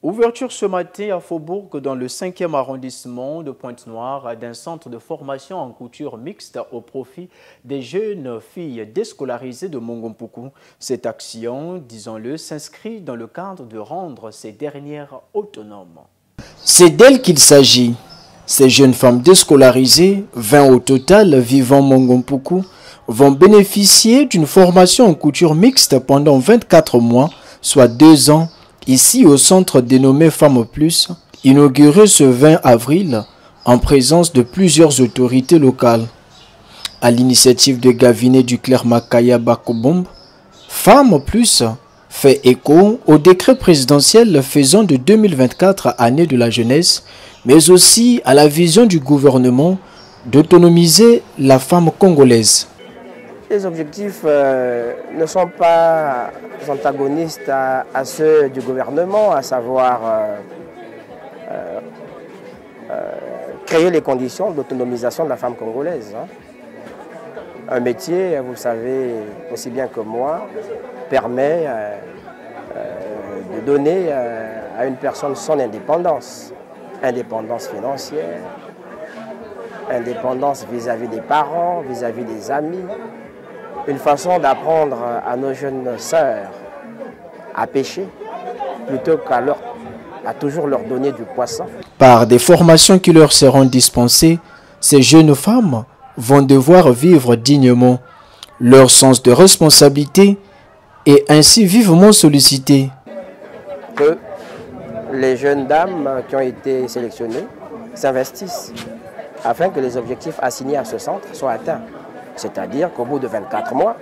Ouverture ce matin à Faubourg, dans le 5e arrondissement de Pointe-Noire, d'un centre de formation en couture mixte au profit des jeunes filles déscolarisées de Mongompuku. Cette action, disons-le, s'inscrit dans le cadre de rendre ces dernières autonomes. C'est d'elles qu'il s'agit. Ces jeunes femmes déscolarisées, 20 au total vivant Mongompuku, vont bénéficier d'une formation en couture mixte pendant 24 mois, soit 2 ans, ici au centre dénommé Femmes Plus, inauguré ce 20 avril en présence de plusieurs autorités locales. À l'initiative de Gaviné Duclerc Makaya Bakobomb, Femmes Plus fait écho au décret présidentiel faisant de 2024 année de la jeunesse, mais aussi à la vision du gouvernement d'autonomiser la femme congolaise. Les objectifs ne sont pas antagonistes à ceux du gouvernement, à savoir créer les conditions d'autonomisation de la femme congolaise. Un métier, vous le savez aussi bien que moi, permet de donner à une personne son indépendance. Indépendance financière, indépendance vis-à-vis des parents, vis-à-vis des amis. Une façon d'apprendre à nos jeunes sœurs à pêcher plutôt qu'à toujours leur donner du poisson. Par des formations qui leur seront dispensées, ces jeunes femmes vont devoir vivre dignement. Leur sens de responsabilité est ainsi vivement sollicité. Que les jeunes dames qui ont été sélectionnées s'investissent afin que les objectifs assignés à ce centre soient atteints. C'est-à-dire qu'au bout de 24 mois,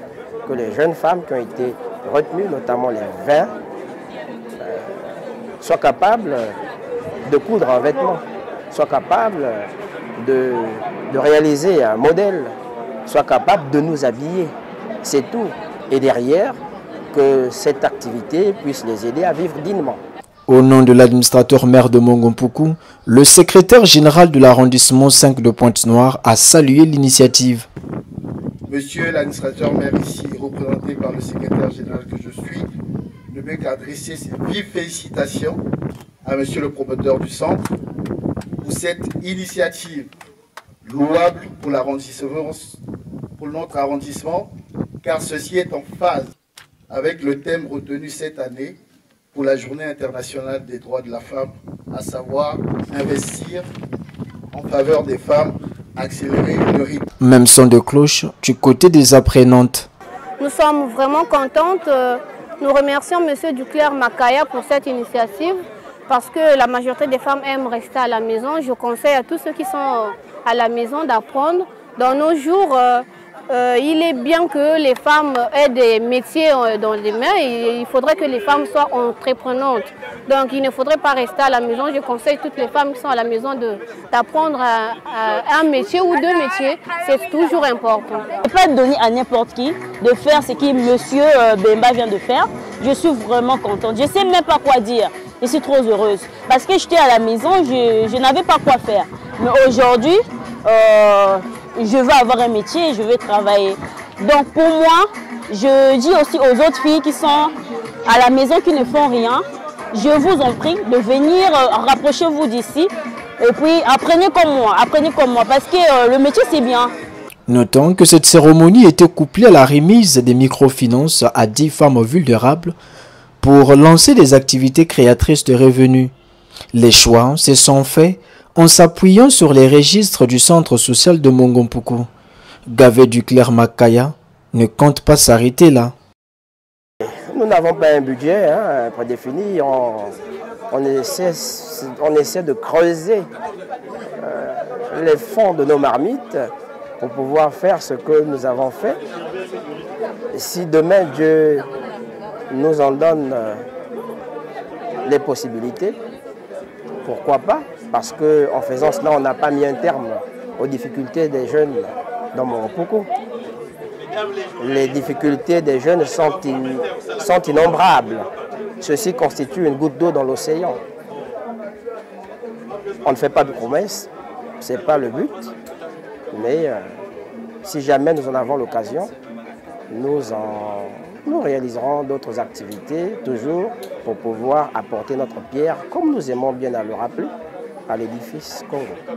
que les jeunes femmes qui ont été retenues, notamment les 20, soient capables de coudre un vêtement, soient capables de réaliser un modèle, soient capables de nous habiller. C'est tout. Et derrière, que cette activité puisse les aider à vivre dignement. Au nom de l'administrateur maire de Mongompuku, le secrétaire général de l'arrondissement 5 de Pointe-Noire a salué l'initiative. Monsieur l'administrateur maire ici, représenté par le secrétaire général que je suis, ne peut qu'adresser ses vives félicitations à monsieur le promoteur du centre pour cette initiative louable pour notre arrondissement, car ceci est en phase avec le thème retenu cette année pour la Journée internationale des droits de la femme, à savoir investir en faveur des femmes, accélérer le rythme. Même son de cloche du côté des apprenantes. Nous sommes vraiment contentes. Nous remercions M. Duclerc Makaya pour cette initiative parce que la majorité des femmes aiment rester à la maison. Je conseille à tous ceux qui sont à la maison d'apprendre. Dans nos jours, il est bien que les femmes aient des métiers dans les mains et il faudrait que les femmes soient entreprenantes. Donc il ne faudrait pas rester à la maison. Je conseille toutes les femmes qui sont à la maison d'apprendre un métier ou 2 métiers. C'est toujours important. Je ne peux pas donner à n'importe qui de faire ce que M. Bemba vient de faire. Je suis vraiment contente. Je ne sais même pas quoi dire. Je suis trop heureuse. Parce que j'étais à la maison, je n'avais pas quoi faire. Mais aujourd'hui, je veux avoir un métier et je veux travailler. Donc pour moi, je dis aussi aux autres filles qui sont à la maison, qui ne font rien, je vous en prie de venir, rapprochez-vous d'ici et puis apprenez comme moi parce que le métier c'est bien. Notons que cette cérémonie était couplée à la remise des microfinances à 10 femmes vulnérables pour lancer des activités créatrices de revenus. Les choix se sont faits en s'appuyant sur les registres du centre social de Mongompuku. Gaviné Duclerc Makaya ne compte pas s'arrêter là. Nous n'avons pas un budget prédéfini. On essaie de creuser les fonds de nos marmites pour pouvoir faire ce que nous avons fait. Et si demain Dieu nous en donne les possibilités, pourquoi pas? Parce qu'en faisant cela, on n'a pas mis un terme aux difficultés des jeunes dans Mongompuku. Les difficultés des jeunes sont innombrables. Ceci constitue une goutte d'eau dans l'océan. On ne fait pas de promesses, ce n'est pas le but. Mais si jamais nous en avons l'occasion, nous nous réaliserons d'autres activités, toujours pour pouvoir apporter notre pierre, comme nous aimons bien à le rappeler, à l'édifice Congo.